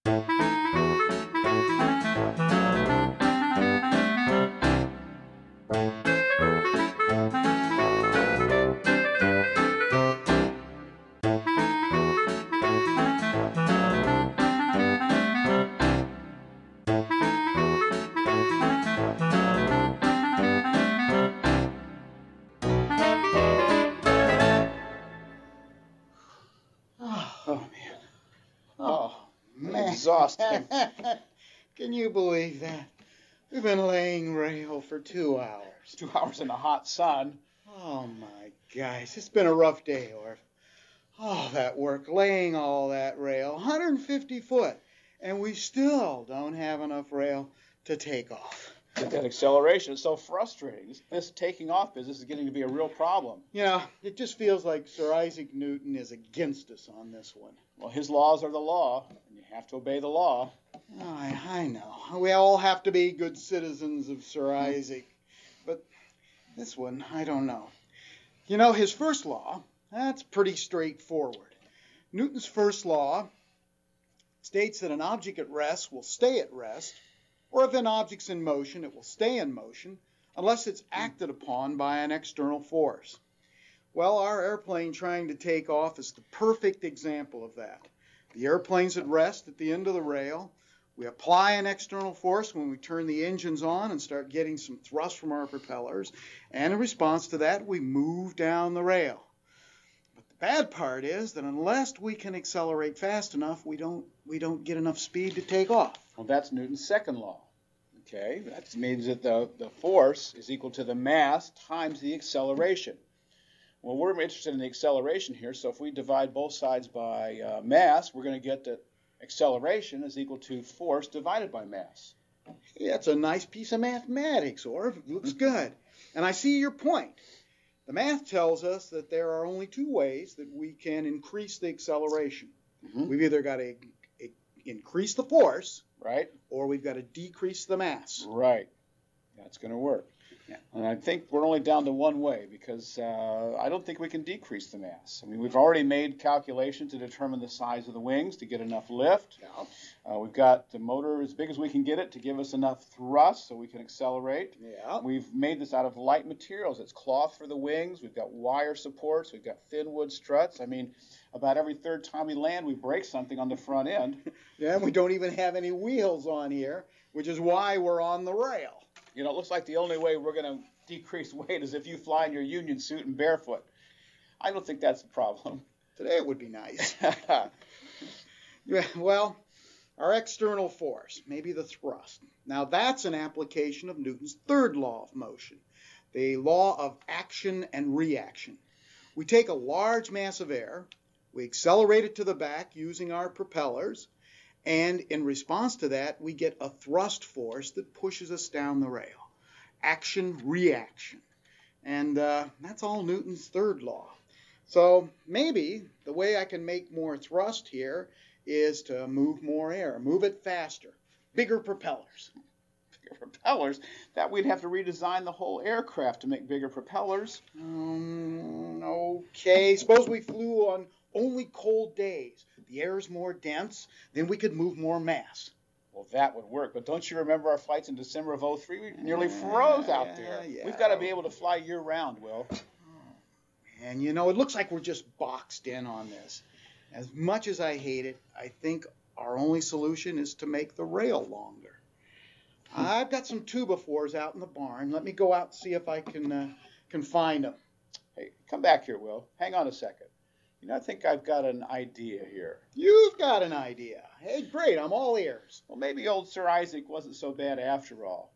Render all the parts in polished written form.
Oh, man. Oh, man. Exhausting. Can you believe that? We've been laying rail for 2 hours. 2 hours in the hot sun. Oh, my gosh. It's been a rough day, Orv. All that work, laying all that rail, 150 foot, and we still don't have enough rail to take off. But that acceleration is so frustrating. This taking off business is getting to be a real problem. Yeah, it just feels like Sir Isaac Newton is against us on this one. Well, his laws are the law, and you have to obey the law. Oh, I know. We all have to be good citizens of Sir Isaac. But this one, I don't know. You know, his first law, that's pretty straightforward. Newton's first law states that an object at rest will stay at rest, or if an object's in motion, it will stay in motion, unless it's acted upon by an external force. Well, our airplane trying to take off is the perfect example of that. The airplane's at rest at the end of the rail. We apply an external force when we turn the engines on and start getting some thrust from our propellers, and in response to that, we move down the rail. But the bad part is that unless we can accelerate fast enough, we don't get enough speed to take off. Well, that's Newton's second law. Okay, that means that the force is equal to the mass times the acceleration. Well, we're interested in the acceleration here, so if we divide both sides by mass, we're going to get that acceleration is equal to force divided by mass. Yeah, that's a nice piece of mathematics, Orv. It looks good. And I see your point. The math tells us that there are only two ways that we can increase the acceleration. Mm-hmm. We've either got to increase the force, right, or we've got to decrease the mass. Right. That's going to work. Yeah. And I think we're only down to one way because I don't think we can decrease the mass. I mean, we've already made calculations to determine the size of the wings to get enough lift. Yeah. We've got the motor as big as we can get it to give us enough thrust so we can accelerate. Yeah. We've made this out of light materials. It's cloth for the wings. We've got wire supports. We've got thin wood struts. I mean, about every third time we land, we break something on the front end. Yeah, and we don't even have any wheels on here, which is why we're on the rail. You know, it looks like the only way we're going to decrease weight is if you fly in your union suit and barefoot. I don't think that's the problem. Today it would be nice. Well, our external force, maybe the thrust. Now that's an application of Newton's third law of motion, the law of action and reaction. We take a large mass of air, we accelerate it to the back using our propellers, and in response to that, we get a thrust force that pushes us down the rail. Action, reaction. And that's all Newton's third law. So maybe the way I can make more thrust here is to move more air, move it faster, bigger propellers. Bigger propellers? That we'd have to redesign the whole aircraft to make bigger propellers. Okay, suppose we flew on only cold days. The air is more dense, then we could move more mass. Well, that would work, but don't you remember our flights in December of '03? We nearly froze out there. Yeah. We've got to be able to fly year-round, Will. And you know, it looks like we're just boxed in on this. As much as I hate it, I think our only solution is to make the rail longer. I've got some 2x4s out in the barn. Let me go out and see if I can find them. Hey, come back here, Will. Hang on a second. You know, I think I've got an idea here. You've got an idea. Hey, great, I'm all ears. Well, maybe old Sir Isaac wasn't so bad after all.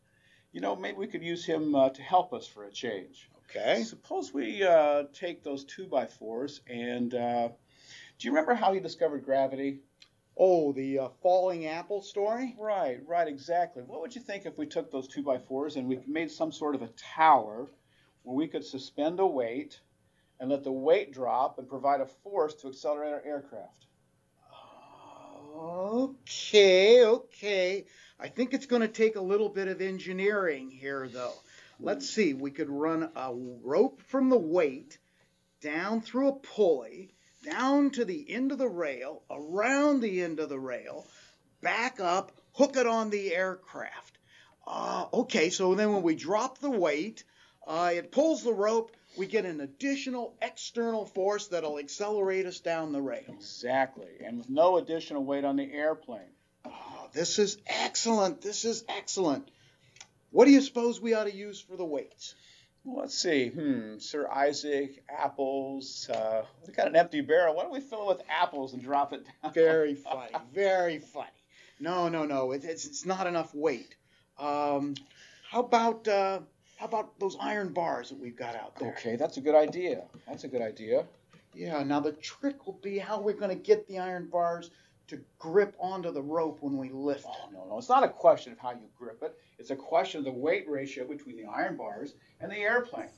You know, maybe we could use him to help us for a change. Okay. Suppose we take those 2x4s and do you remember how he discovered gravity? Oh, the falling apple story? Right, exactly. What would you think if we took those 2x4s and we made some sort of a tower where we could suspend a weight and let the weight drop and provide a force to accelerate our aircraft? Okay. I think it's going to take a little bit of engineering here, though. Let's see. We could run a rope from the weight down through a pulley, down to the end of the rail, around the end of the rail, back up, hook it on the aircraft. Okay, so then when we drop the weight, it pulls the rope. We get an additional external force that'll accelerate us down the rail. Exactly, and with no additional weight on the airplane. Oh, this is excellent. This is excellent. What do you suppose we ought to use for the weights? Well, let's see. Sir Isaac, apples. We got an empty barrel. Why don't we fill it with apples and drop it down? Very funny. Very funny. No. It's not enough weight. How about those iron bars that we've got out there? Okay, that's a good idea. Yeah, now the trick will be how we're going to get the iron bars to grip onto the rope when we lift. Oh, no. It's not a question of how you grip it. It's a question of the weight ratio between the iron bars and the airplane.